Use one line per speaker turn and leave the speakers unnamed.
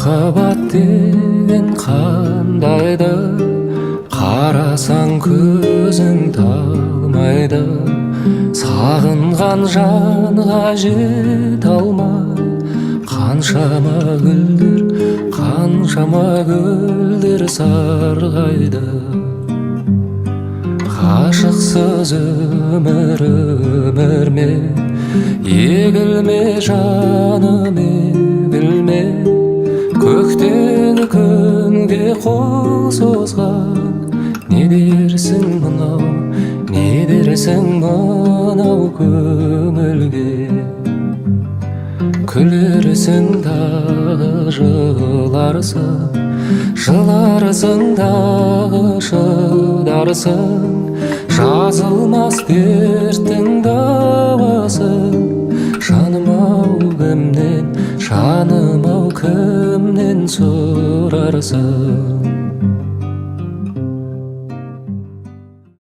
Махаббат деген қандайды, қарасаң көзің талмайды. Сағынған жанға жете алмай, қаншама гүлдер сарғайды. Ғашықсыз өмір ме, егілме жаным, егілме. Көктен күнге қол созған, не дерсің мынау көңілге? Күлерсің дағы жыларсың дағы шыдарсың. Жазылмас дерттің дауасын, жаным ау кімнен сұрарсың?